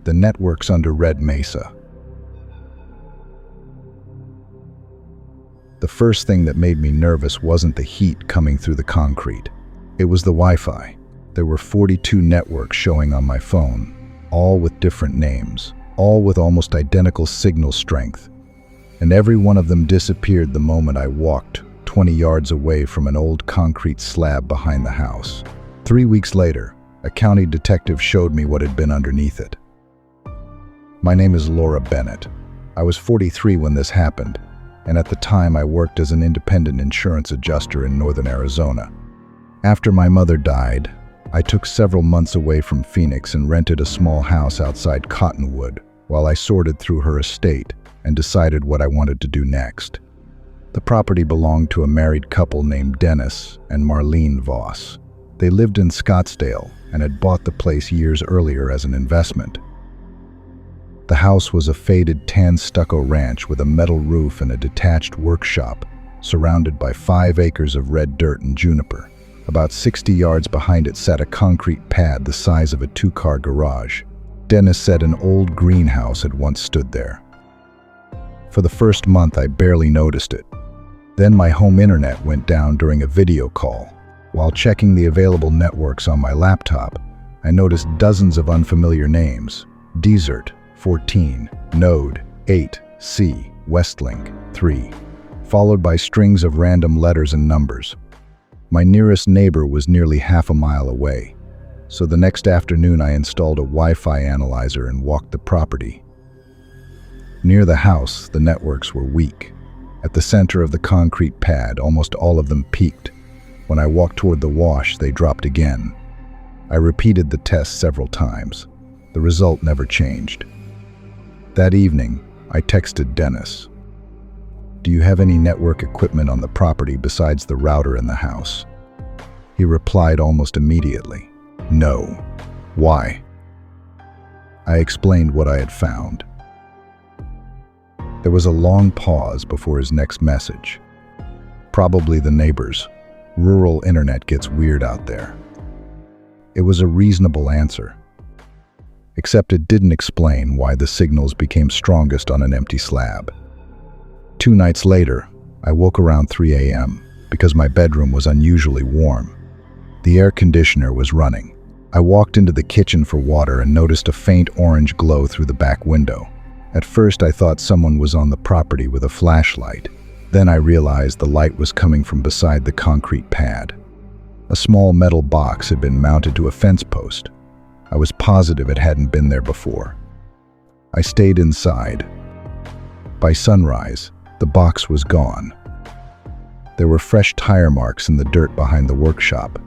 the networks under Red Mesa. The first thing that made me nervous wasn't the heat coming through the concrete. It was the Wi-Fi. There were 42 networks showing on my phone, all with different names, all with almost identical signal strength. And every one of them disappeared the moment I walked 20 yards away from an old concrete slab behind the house. 3 weeks later, a county detective showed me what had been underneath it. My name is Laura Bennett. I was 43 when this happened, and at the time I worked as an independent insurance adjuster in northern Arizona. After my mother died, I took several months away from Phoenix and rented a small house outside Cottonwood while I sorted through her estate and decided what I wanted to do next. The property belonged to a married couple named Dennis and Marlene Voss. They lived in Scottsdale and had bought the place years earlier as an investment. The house was a faded tan stucco ranch with a metal roof and a detached workshop surrounded by 5 acres of red dirt and juniper. About 60 yards behind it sat a concrete pad the size of a 2-car garage. Dennis said an old greenhouse had once stood there. For the first month, I barely noticed it. Then my home internet went down during a video call. While checking the available networks on my laptop, I noticed dozens of unfamiliar names: Desert 14, Node 8, C, Westlink 3, followed by strings of random letters and numbers. My nearest neighbor was nearly half a mile away, so the next afternoon I installed a Wi-Fi analyzer and walked the property. Near the house, the networks were weak. At the center of the concrete pad, almost all of them peaked. When I walked toward the wash, they dropped again. I repeated the test several times. The result never changed. That evening, I texted Dennis. "Do you have any network equipment on the property besides the router in the house?" He replied almost immediately, "No." "Why?" I explained what I had found. There was a long pause before his next message. "Probably the neighbors. Rural internet gets weird out there." It was a reasonable answer, except it didn't explain why the signals became strongest on an empty slab. 2 nights later, I woke around 3 a.m. because my bedroom was unusually warm. The air conditioner was running. I walked into the kitchen for water and noticed a faint orange glow through the back window. At first, I thought someone was on the property with a flashlight. Then I realized the light was coming from beside the concrete pad. A small metal box had been mounted to a fence post. I was positive it hadn't been there before. I stayed inside. By sunrise, the box was gone. There were fresh tire marks in the dirt behind the workshop.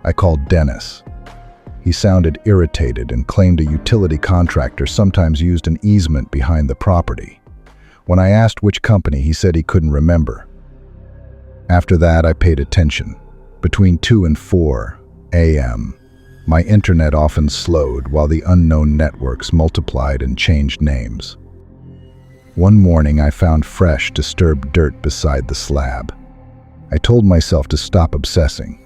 I called Dennis. He sounded irritated and claimed a utility contractor sometimes used an easement behind the property. When I asked which company, he said he couldn't remember. After that, I paid attention. Between 2 and 4 a.m., my internet often slowed while the unknown networks multiplied and changed names. One morning, I found fresh, disturbed dirt beside the slab. I told myself to stop obsessing.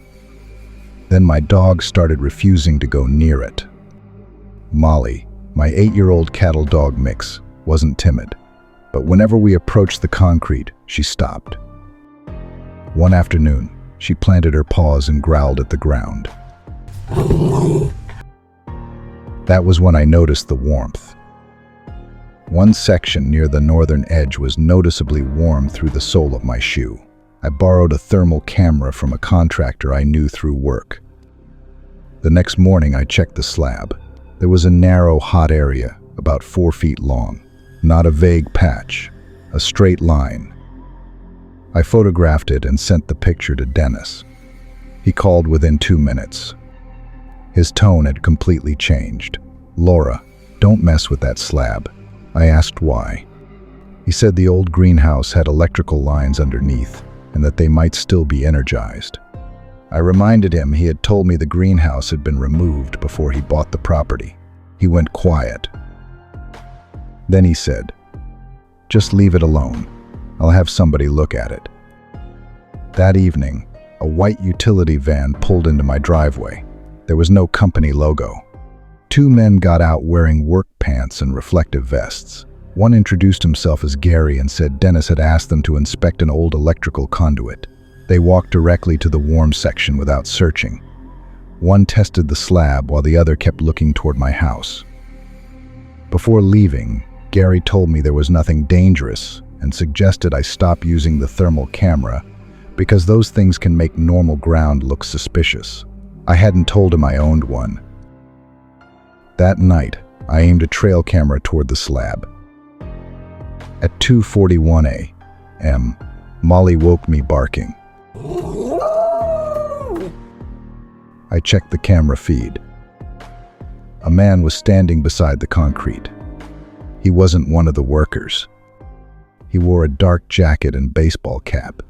Then my dog started refusing to go near it. Molly, my 8-year-old cattle-dog mix, wasn't timid, but whenever we approached the concrete, she stopped. One afternoon, she planted her paws and growled at the ground. That was when I noticed the warmth. One section near the northern edge was noticeably warm through the sole of my shoe. I borrowed a thermal camera from a contractor I knew through work. The next morning, I checked the slab. There was a narrow, hot area, about 4 feet long. Not a vague patch, a straight line. I photographed it and sent the picture to Dennis. He called within 2 minutes. His tone had completely changed. "Laura, don't mess with that slab." I asked why. He said the old greenhouse had electrical lines underneath and that they might still be energized. I reminded him he had told me the greenhouse had been removed before he bought the property. He went quiet. Then he said, "Just leave it alone. I'll have somebody look at it." That evening, a white utility van pulled into my driveway. There was no company logo. Two men got out wearing work pants and reflective vests. One introduced himself as Gary and said Dennis had asked them to inspect an old electrical conduit. They walked directly to the warm section without searching. One tested the slab while the other kept looking toward my house. Before leaving, Gary told me there was nothing dangerous and suggested I stop using the thermal camera because those things can make normal ground look suspicious. I hadn't told him I owned one. That night, I aimed a trail camera toward the slab. At 2:41 a.m., Molly woke me barking. I checked the camera feed. A man was standing beside the concrete. He wasn't one of the workers. He wore a dark jacket and baseball cap.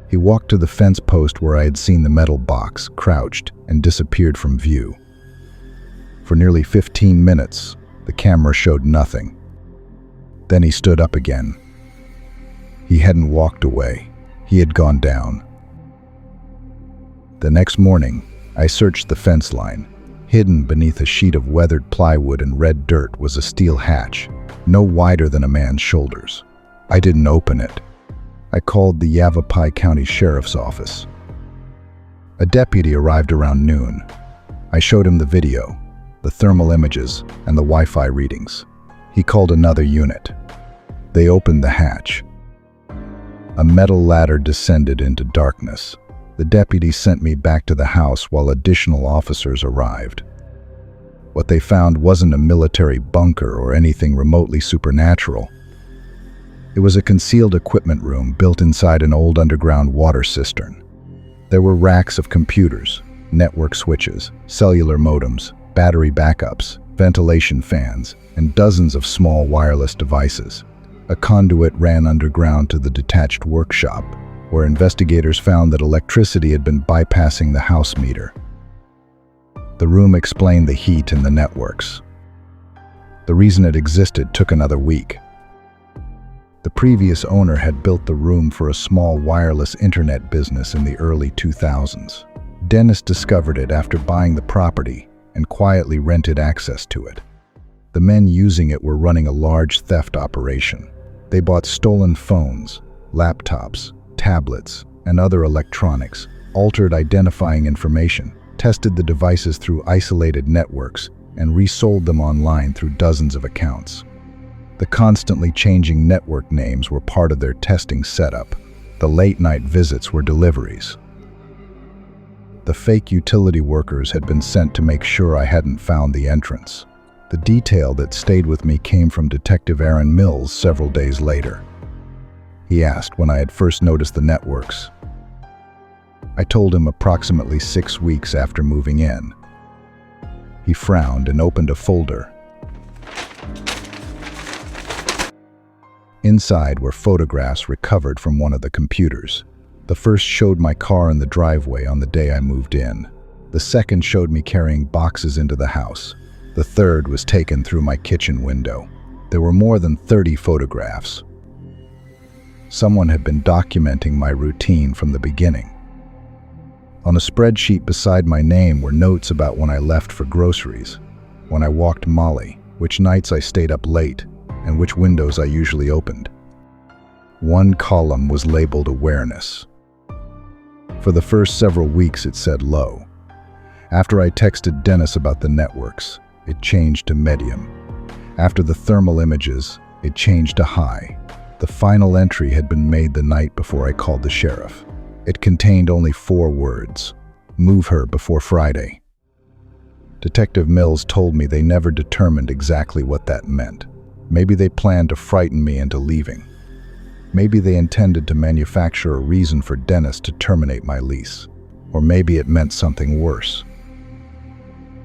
He walked to the fence post where I had seen the metal box, crouched, and disappeared from view. For nearly 15 minutes, the camera showed nothing. Then he stood up again. He hadn't walked away. He had gone down. The next morning, I searched the fence line. Hidden beneath a sheet of weathered plywood and red dirt was a steel hatch, no wider than a man's shoulders. I didn't open it. I called the Yavapai County Sheriff's Office. A deputy arrived around noon. I showed him the video, the thermal images, and the Wi-Fi readings. He called another unit. They opened the hatch. A metal ladder descended into darkness. The deputy sent me back to the house while additional officers arrived. What they found wasn't a military bunker or anything remotely supernatural. It was a concealed equipment room built inside an old underground water cistern. There were racks of computers, network switches, cellular modems, battery backups, ventilation fans, and dozens of small wireless devices. A conduit ran underground to the detached workshop, where investigators found that electricity had been bypassing the house meter. The room explained the heat in the networks. The reason it existed took another week. The previous owner had built the room for a small wireless internet business in the early 2000s. Dennis discovered it after buying the property and quietly rented access to it. The men using it were running a large theft operation. They bought stolen phones, laptops, tablets, and other electronics, altered identifying information, tested the devices through isolated networks, and resold them online through dozens of accounts. The constantly changing network names were part of their testing setup. The late-night visits were deliveries. The fake utility workers had been sent to make sure I hadn't found the entrance. The detail that stayed with me came from Detective Aaron Mills several days later. He asked when I had first noticed the networks. I told him approximately 6 weeks after moving in. He frowned and opened a folder. Inside were photographs recovered from one of the computers. The first showed my car in the driveway on the day I moved in. The second showed me carrying boxes into the house. The third was taken through my kitchen window. There were more than 30 photographs. Someone had been documenting my routine from the beginning. On a spreadsheet beside my name were notes about when I left for groceries, when I walked Molly, which nights I stayed up late, and which windows I usually opened. One column was labeled awareness. For the first several weeks it said low. After I texted Dennis about the networks, it changed to medium. After the thermal images, it changed to high. The final entry had been made the night before I called the sheriff. It contained only 4 words: move her before Friday. Detective Mills told me they never determined exactly what that meant. Maybe they planned to frighten me into leaving. Maybe they intended to manufacture a reason for Dennis to terminate my lease. Or maybe it meant something worse.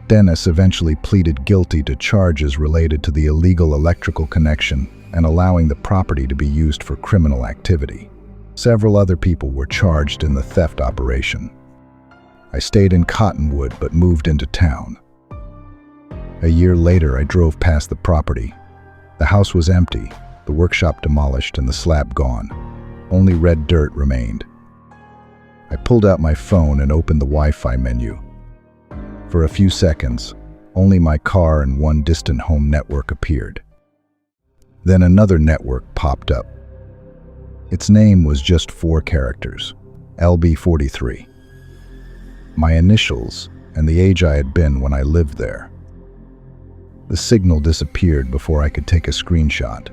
Dennis eventually pleaded guilty to charges related to the illegal electrical connection and allowing the property to be used for criminal activity. Several other people were charged in the theft operation. I stayed in Cottonwood but moved into town. A year later, I drove past the property. The house was empty, the workshop demolished, and the slab gone. Only red dirt remained. I pulled out my phone and opened the Wi-Fi menu. For a few seconds, Only my car and one distant home network appeared. Then another network popped up. Its name was just 4 characters, LB43. My initials and the age I had been when I lived there. The signal disappeared before I could take a screenshot.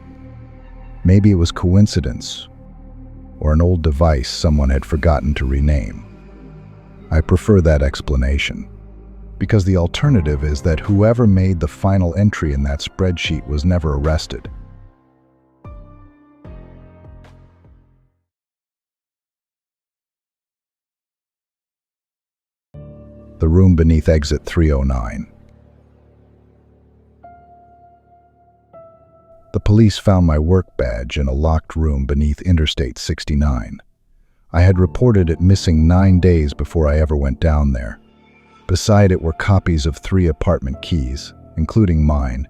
Maybe it was coincidence, or an old device someone had forgotten to rename. I prefer that explanation, because the alternative is that whoever made the final entry in that spreadsheet was never arrested. The room beneath exit 309. The police found my work badge in a locked room beneath Interstate 69. I had reported it missing 9 days before I ever went down there. Beside it were copies of 3 apartment keys, including mine,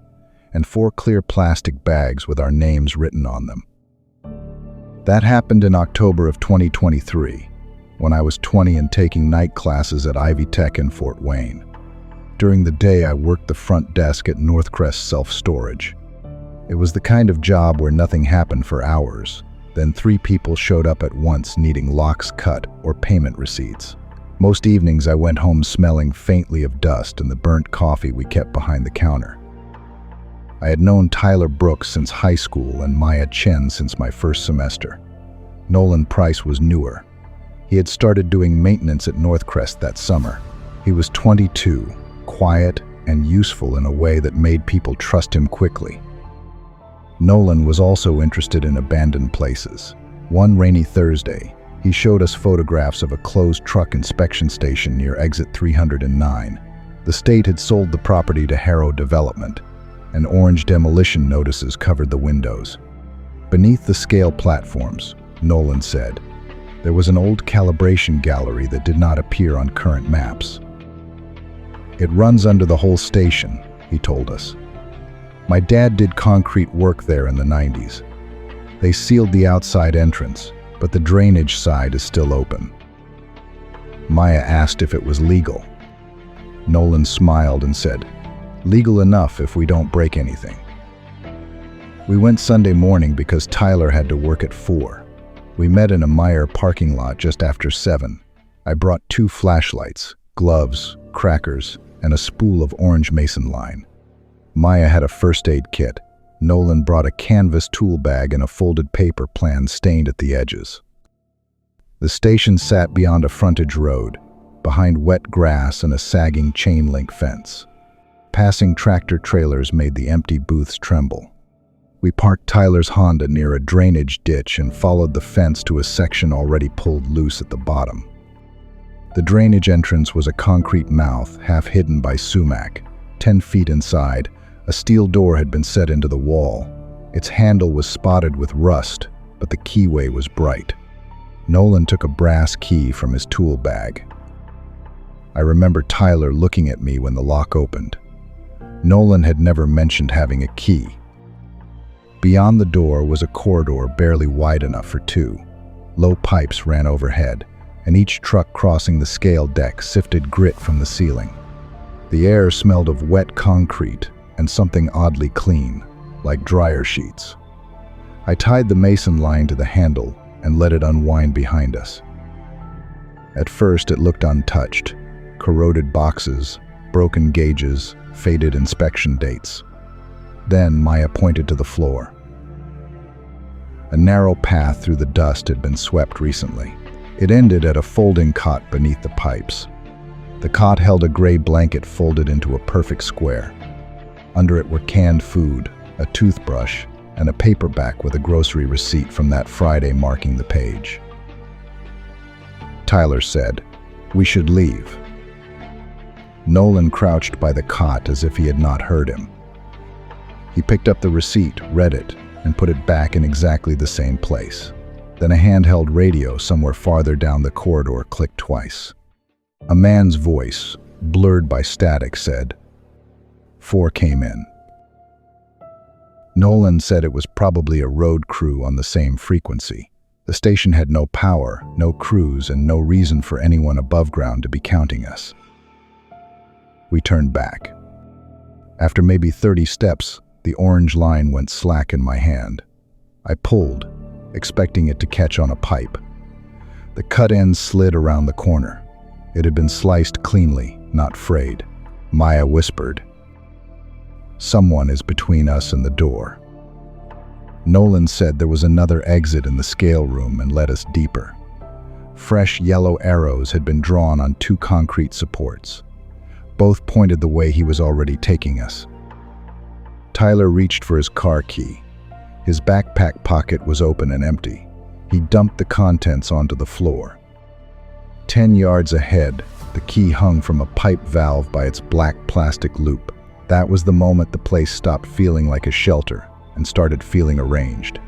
and 4 clear plastic bags with our names written on them. That happened in October of 2023, when I was 20 and taking night classes at Ivy Tech in Fort Wayne. During the day, I worked the front desk at Northcrest Self-Storage. It was the kind of job where nothing happened for hours. Then 3 people showed up at once needing locks cut or payment receipts. Most evenings I went home smelling faintly of dust and the burnt coffee we kept behind the counter. I had known Tyler Brooks since high school and Maya Chen since my first semester. Nolan Price was newer. He had started doing maintenance at Northcrest that summer. He was 22, quiet and useful in a way that made people trust him quickly. Nolan was also interested in abandoned places. One rainy Thursday, he showed us photographs of a closed truck inspection station near exit 309. The state had sold the property to Harrow Development, and orange demolition notices covered the windows. Beneath the scale platforms, Nolan said, there was an old calibration gallery that did not appear on current maps. It runs under the whole station, he told us. My dad did concrete work there in the 90s. They sealed the outside entrance, but the drainage side is still open. Maya asked if it was legal. Nolan smiled and said, legal enough if we don't break anything. We went Sunday morning because Tyler had to work at 4. We met in a Meijer parking lot just after 7. I brought 2 flashlights, gloves, crackers, and a spool of orange mason line. Maya had a first aid kit. Nolan brought a canvas tool bag and a folded paper plan stained at the edges. The station sat beyond a frontage road, behind wet grass and a sagging chain-link fence. Passing tractor trailers made the empty booths tremble. We parked Tyler's Honda near a drainage ditch and followed the fence to a section already pulled loose at the bottom. The drainage entrance was a concrete mouth, half hidden by sumac. 10 feet inside, a steel door had been set into the wall. Its handle was spotted with rust, but the keyway was bright. Nolan took a brass key from his tool bag. I remember Tyler looking at me when the lock opened. Nolan had never mentioned having a key. Beyond the door was a corridor barely wide enough for 2. Low pipes ran overhead, and each truck crossing the scale deck sifted grit from the ceiling. The air smelled of wet concrete and something oddly clean, like dryer sheets. I tied the mason line to the handle and let it unwind behind us. At first it looked untouched. Corroded boxes, broken gauges, faded inspection dates. Then Maya pointed to the floor. A narrow path through the dust had been swept recently. It ended at a folding cot beneath the pipes. The cot held a gray blanket folded into a perfect square. Under it were canned food, a toothbrush, and a paperback with a grocery receipt from that Friday marking the page. Tyler said, "We should leave." Nolan crouched by the cot as if he had not heard him. He picked up the receipt, read it, and put it back in exactly the same place. Then a handheld radio somewhere farther down the corridor clicked twice. A man's voice, blurred by static, said, "4 came in." Nolan said it was probably a road crew on the same frequency. The station had no power, no crews, and no reason for anyone above ground to be counting us. We turned back. After maybe 30 steps, the orange line went slack in my hand. I pulled, expecting it to catch on a pipe. The cut end slid around the corner. It had been sliced cleanly, not frayed. Maya whispered, "Someone is between us and the door." Nolan said there was another exit in the scale room and led us deeper. Fresh yellow arrows had been drawn on 2 concrete supports. Both pointed the way he was already taking us. Tyler reached for his car key. His backpack pocket was open and empty. He dumped the contents onto the floor. 10 yards ahead, the key hung from a pipe valve by its black plastic loop. That was the moment the place stopped feeling like a shelter and started feeling arranged.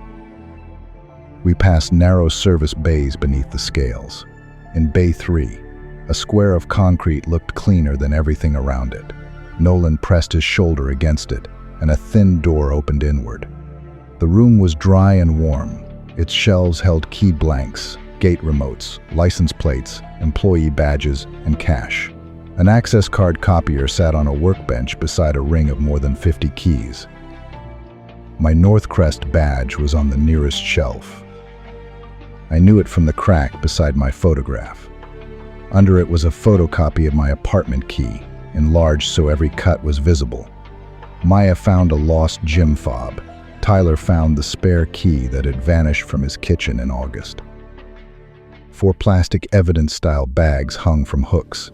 We passed narrow service bays beneath the scales. In Bay 3, a square of concrete looked cleaner than everything around it. Nolan pressed his shoulder against it, and a thin door opened inward. The room was dry and warm. Its shelves held key blanks, gate remotes, license plates, employee badges, and cash. An access card copier sat on a workbench beside a ring of more than 50 keys. My Northcrest badge was on the nearest shelf. I knew it from the crack beside my photograph. Under it was a photocopy of my apartment key, enlarged so every cut was visible. Maya found a lost gym fob. Tyler found the spare key that had vanished from his kitchen in August. 4 plastic evidence-style bags hung from hooks.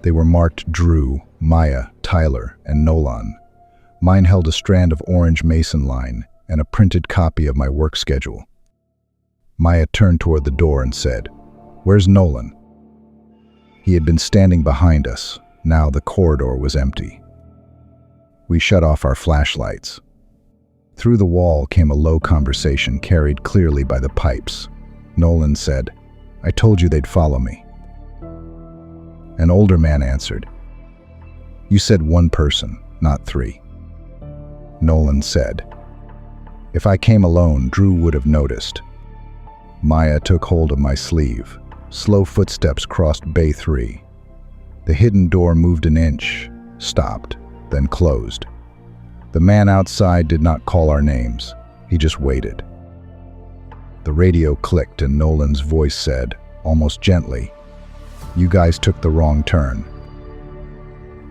They were marked Drew, Maya, Tyler, and Nolan. Mine held a strand of orange mason line and a printed copy of my work schedule. Maya turned toward the door and said, "Where's Nolan?" He had been standing behind us. Now the corridor was empty. We shut off our flashlights. Through the wall came a low conversation carried clearly by the pipes. Nolan said, "I told you they'd follow me." An older man answered, "You said 1 person, not 3. Nolan said, "If I came alone, Drew would have noticed." Maya took hold of my sleeve. Slow footsteps crossed Bay 3. The hidden door moved an inch, stopped, then closed. The man outside did not call our names. He just waited. The radio clicked and Nolan's voice said, almost gently, "You guys took the wrong turn."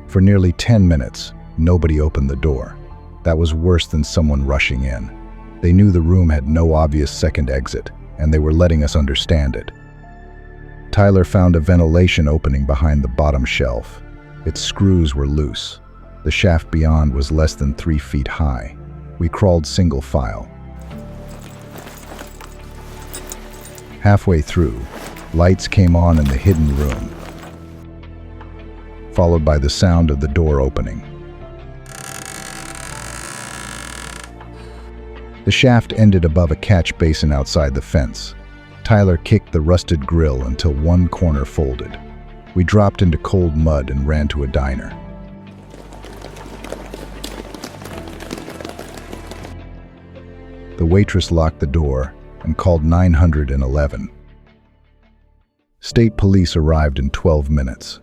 For nearly 10 minutes, nobody opened the door. That was worse than someone rushing in. They knew the room had no obvious second exit, and they were letting us understand it. Tyler found a ventilation opening behind the bottom shelf. Its screws were loose. The shaft beyond was less than 3 feet high. We crawled single file. Halfway through, lights came on in the hidden room, followed by the sound of the door opening. The shaft ended above a catch basin outside the fence. Tyler kicked the rusted grill until one corner folded. We dropped into cold mud and ran to a diner. The waitress locked the door and called 911. State police arrived in 12 minutes.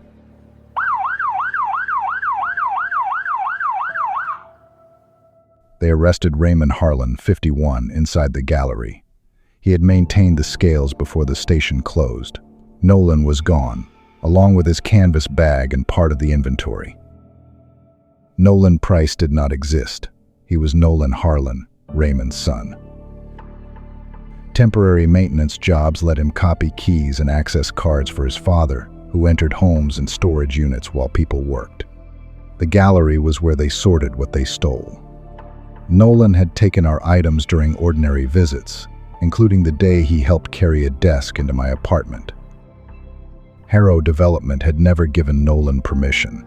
They arrested Raymond Harlan, 51, inside the gallery. He had maintained the scales before the station closed. Nolan was gone, along with his canvas bag and part of the inventory. Nolan Price did not exist. He was Nolan Harlan, Raymond's son. Temporary maintenance jobs let him copy keys and access cards for his father, who entered homes and storage units while people worked. The gallery was where they sorted what they stole. Nolan had taken our items during ordinary visits, including the day he helped carry a desk into my apartment. Harrow Development had never given Nolan permission.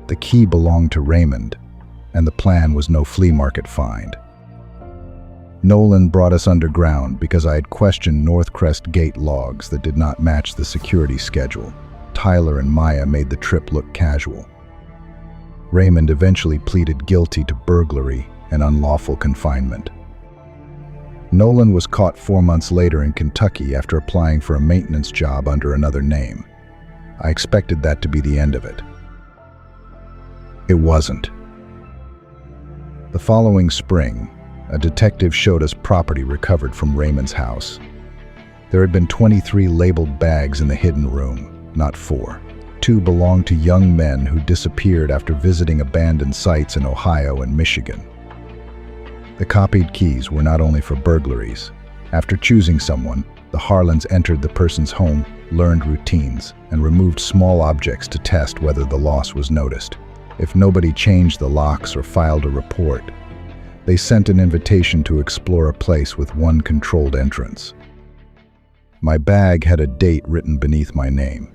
The key belonged to Raymond, and the plan was no flea market find. Nolan brought us underground because I had questioned Northcrest gate logs that did not match the security schedule. Tyler and Maya made the trip look casual. Raymond eventually pleaded guilty to burglary and unlawful confinement. Nolan was caught 4 months later in Kentucky after applying for a maintenance job under another name. I expected that to be the end of it. It wasn't. The following spring, a detective showed us property recovered from Raymond's house. There had been 23 labeled bags in the hidden room, not 4. 2 belonged to young men who disappeared after visiting abandoned sites in Ohio and Michigan. The copied keys were not only for burglaries. After choosing someone, the Harlans entered the person's home, learned routines, and removed small objects to test whether the loss was noticed. If nobody changed the locks or filed a report, they sent an invitation to explore a place with one controlled entrance. My bag had a date written beneath my name.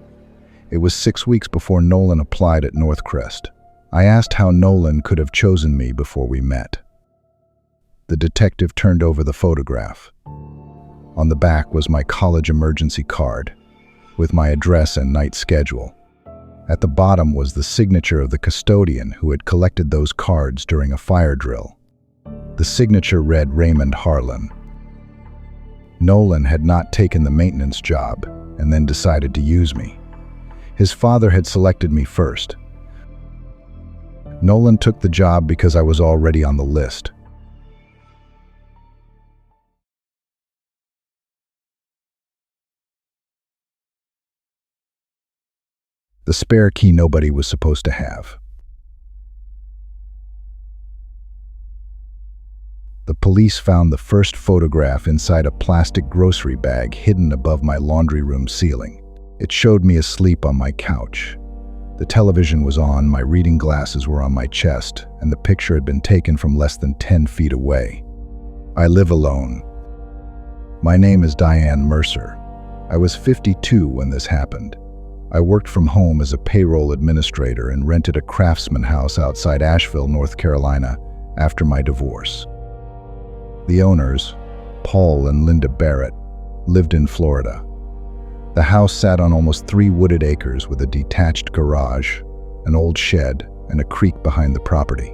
It was 6 weeks before Nolan applied at Northcrest. I asked how Nolan could have chosen me before we met. The detective turned over the photograph. On the back was my college emergency card, with my address and night schedule. At the bottom was the signature of the custodian who had collected those cards during a fire drill. The signature read Raymond Harlan. Nolan had not taken the maintenance job and then decided to use me. His father had selected me first. Nolan took the job because I was already on the list. The spare key nobody was supposed to have. The police found the first photograph inside a plastic grocery bag hidden above my laundry room ceiling. It showed me asleep on my couch. The television was on, my reading glasses were on my chest, and the picture had been taken from less than 10 feet away. I live alone. My name is Diane Mercer. I was 52 when this happened. I worked from home as a payroll administrator and rented a craftsman house outside Asheville, North Carolina, after my divorce. The owners, Paul and Linda Barrett, lived in Florida. The house sat on almost 3 wooded acres with a detached garage, an old shed, and a creek behind the property.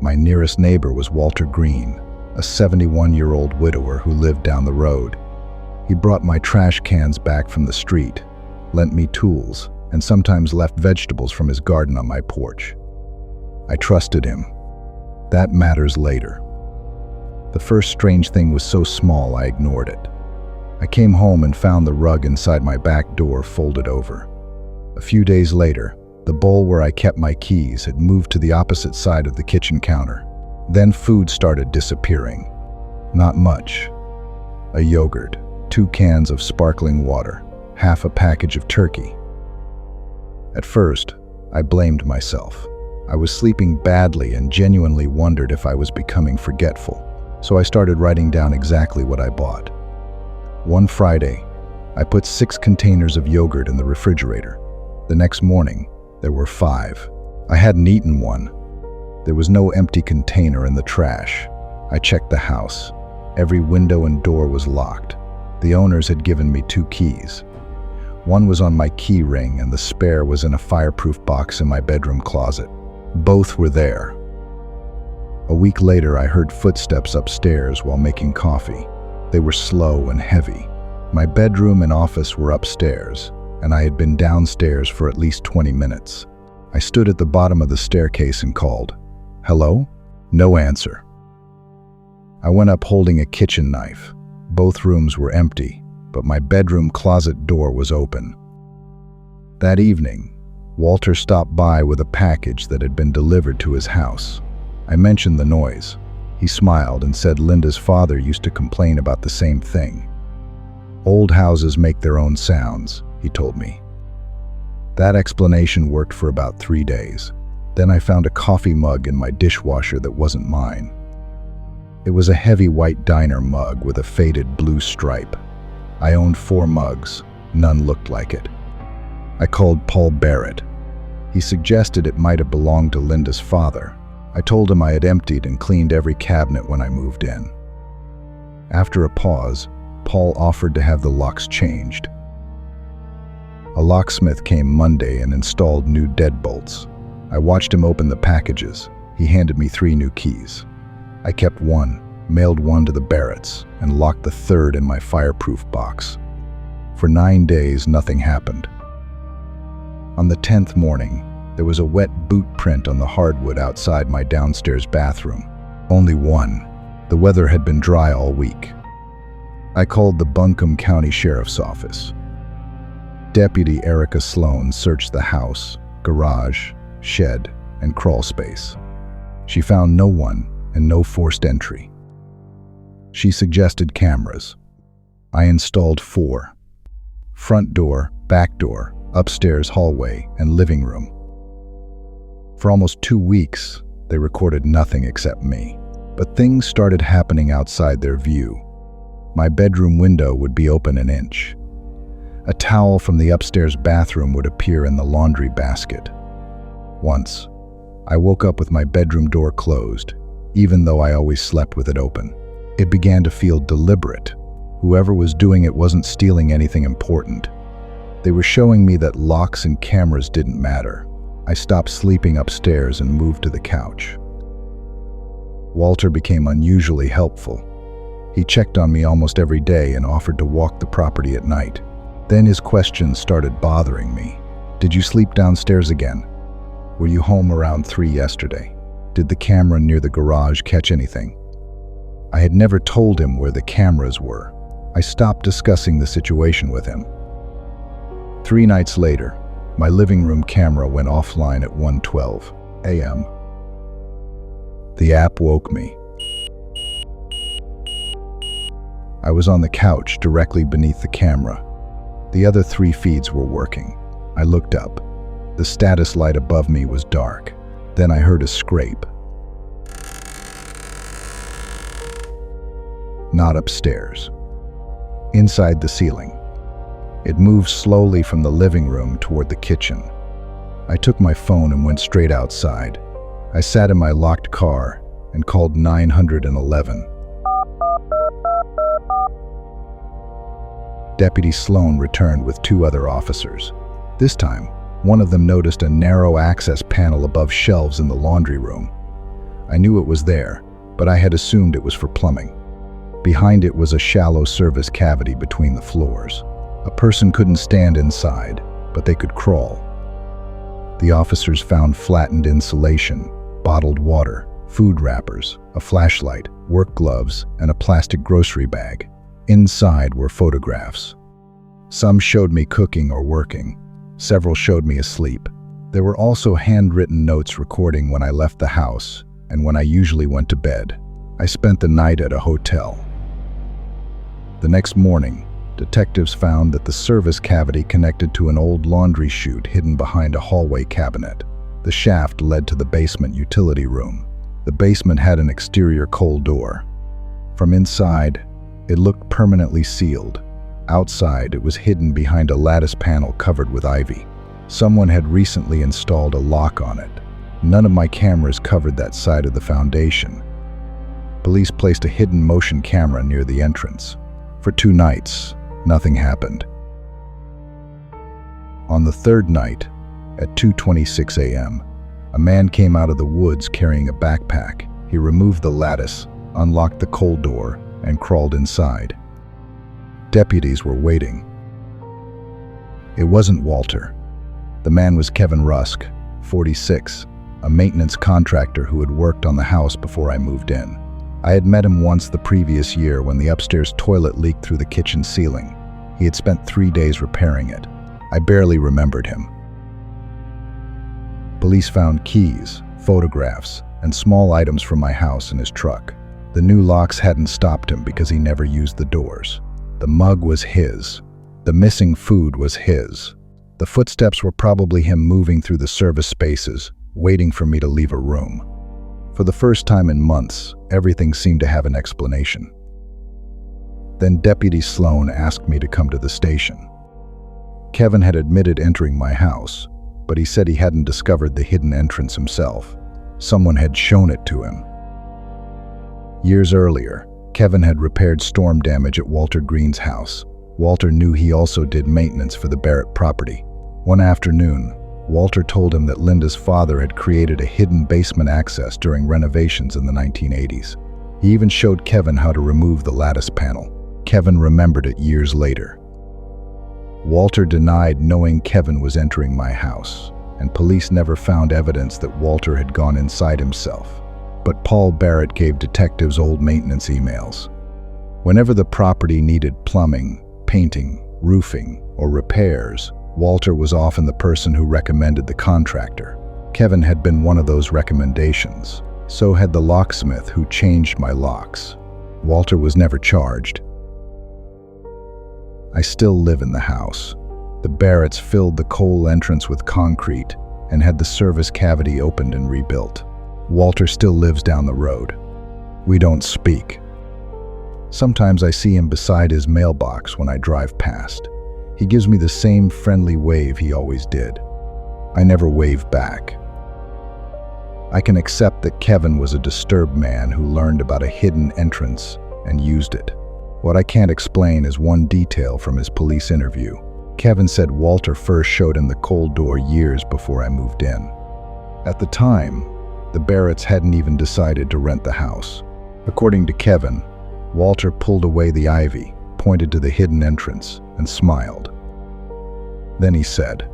My nearest neighbor was Walter Green, a 71-year-old widower who lived down the road. He brought my trash cans back from the street, lent me tools, and sometimes left vegetables from his garden on my porch. I trusted him. That matters later. The first strange thing was so small I ignored it. I came home and found the rug inside my back door folded over. A few days later, the bowl where I kept my keys had moved to the opposite side of the kitchen counter. Then food started disappearing. Not much. A yogurt, 2 cans of sparkling water, half a package of turkey. At first, I blamed myself. I was sleeping badly and genuinely wondered if I was becoming forgetful. So I started writing down exactly what I bought. One Friday, I put 6 containers of yogurt in the refrigerator. The next morning, there were 5. I hadn't eaten one. There was no empty container in the trash. I checked the house. Every window and door was locked. The owners had given me 2 keys. One was on my key ring and the spare was in a fireproof box in my bedroom closet. Both were there. A week later, I heard footsteps upstairs while making coffee. They were slow and heavy. My bedroom and office were upstairs, and I had been downstairs for at least 20 minutes. I stood at the bottom of the staircase and called, "Hello?" No answer. I went up holding a kitchen knife. Both rooms were empty, but my bedroom closet door was open. That evening, Walter stopped by with a package that had been delivered to his house. I mentioned the noise. He smiled and said Linda's father used to complain about the same thing. Old houses make their own sounds, he told me. That explanation worked for about 3 days. Then I found a coffee mug in my dishwasher that wasn't mine. It was a heavy white diner mug with a faded blue stripe. I owned 4 mugs. None looked like it. I called Paul Barrett. He suggested it might have belonged to Linda's father. I told him I had emptied and cleaned every cabinet when I moved in. After a pause, Paul offered to have the locks changed. A locksmith came Monday and installed new deadbolts. I watched him open the packages. He handed me 3 new keys. I kept one, mailed one to the Barretts, and locked the 3rd in my fireproof box. For 9 days, nothing happened. On the 10th morning, there was a wet boot print on the hardwood outside my downstairs bathroom. Only one. The weather had been dry all week. I called the Buncombe County Sheriff's Office. Deputy Erica Sloan searched the house, garage, shed, and crawl space. She found no one and no forced entry. She suggested cameras. I installed 4. Front door, back door, upstairs hallway, and living room. For almost 2 weeks, they recorded nothing except me. But things started happening outside their view. My bedroom window would be open an inch. A towel from the upstairs bathroom would appear in the laundry basket. Once, I woke up with my bedroom door closed, even though I always slept with it open. It began to feel deliberate. Whoever was doing it wasn't stealing anything important. They were showing me that locks and cameras didn't matter. I stopped sleeping upstairs and moved to the couch. Walter became unusually helpful. He checked on me almost every day and offered to walk the property at night. Then his questions started bothering me. Did you sleep downstairs again? Were you home around 3 yesterday? Did the camera near the garage catch anything? I had never told him where the cameras were. I stopped discussing the situation with him. 3 nights later, my living room camera went offline at 1:12 a.m. The app woke me. I was on the couch directly beneath the camera. The other 3 feeds were working. I looked up. The status light above me was dark. Then I heard a scrape. Not upstairs. Inside the ceiling. It moved slowly from the living room toward the kitchen. I took my phone and went straight outside. I sat in my locked car and called 911. Deputy Sloan returned with 2 other officers. This time, one of them noticed a narrow access panel above shelves in the laundry room. I knew it was there, but I had assumed it was for plumbing. Behind it was a shallow service cavity between the floors. A person couldn't stand inside, but they could crawl. The officers found flattened insulation, bottled water, food wrappers, a flashlight, work gloves, and a plastic grocery bag. Inside were photographs. Some showed me cooking or working. Several showed me asleep. There were also handwritten notes recording when I left the house and when I usually went to bed. I spent the night at a hotel. The next morning, detectives found that the service cavity connected to an old laundry chute hidden behind a hallway cabinet. The shaft led to the basement utility room. The basement had an exterior coal door. From inside, it looked permanently sealed. Outside, it was hidden behind a lattice panel covered with ivy. Someone had recently installed a lock on it. None of my cameras covered that side of the foundation. Police placed a hidden motion camera near the entrance. For 2 nights, nothing happened. On the 3rd night, at 2:26 a.m., a man came out of the woods carrying a backpack. He removed the lattice, unlocked the coal door, and crawled inside. Deputies were waiting. It wasn't Walter. The man was Kevin Rusk, 46, a maintenance contractor who had worked on the house before I moved in. I had met him once the previous year when the upstairs toilet leaked through the kitchen ceiling. He had spent 3 days repairing it. I barely remembered him. Police found keys, photographs, and small items from my house in his truck. The new locks hadn't stopped him because he never used the doors. The mug was his. The missing food was his. The footsteps were probably him moving through the service spaces, waiting for me to leave a room. For the first time in months, everything seemed to have an explanation. Then Deputy Sloan asked me to come to the station. Kevin had admitted entering my house, but he said he hadn't discovered the hidden entrance himself. Someone had shown it to him. Years earlier, Kevin had repaired storm damage at Walter Green's house. Walter knew he also did maintenance for the Barrett property. One afternoon, Walter told him that Linda's father had created a hidden basement access during renovations in the 1980s. He even showed Kevin how to remove the lattice panel. Kevin remembered it years later. Walter denied knowing Kevin was entering my house, and police never found evidence that Walter had gone inside himself. but Paul Barrett gave detectives old maintenance emails. Whenever the property needed plumbing, painting, roofing, or repairs, Walter was often the person who recommended the contractor. Kevin had been one of those recommendations. So had the locksmith who changed my locks. Walter was never charged. I still live in the house. The Barretts filled the coal entrance with concrete and had the service cavity opened and rebuilt. Walter still lives down the road. We don't speak. Sometimes I see him beside his mailbox when I drive past. He gives me the same friendly wave he always did. I never wave back. I can accept that Kevin was a disturbed man who learned about a hidden entrance and used it. What I can't explain is one detail from his police interview. Kevin said Walter first showed him the cold door years before I moved in. At the time, the Barretts hadn't even decided to rent the house. According to Kevin, Walter pulled away the ivy, pointed to the hidden entrance, and smiled. Then he said,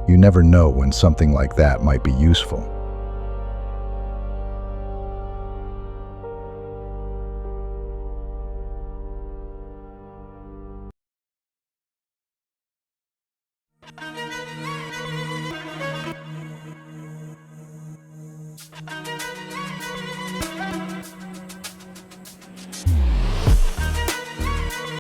"You never know when something like that might be useful."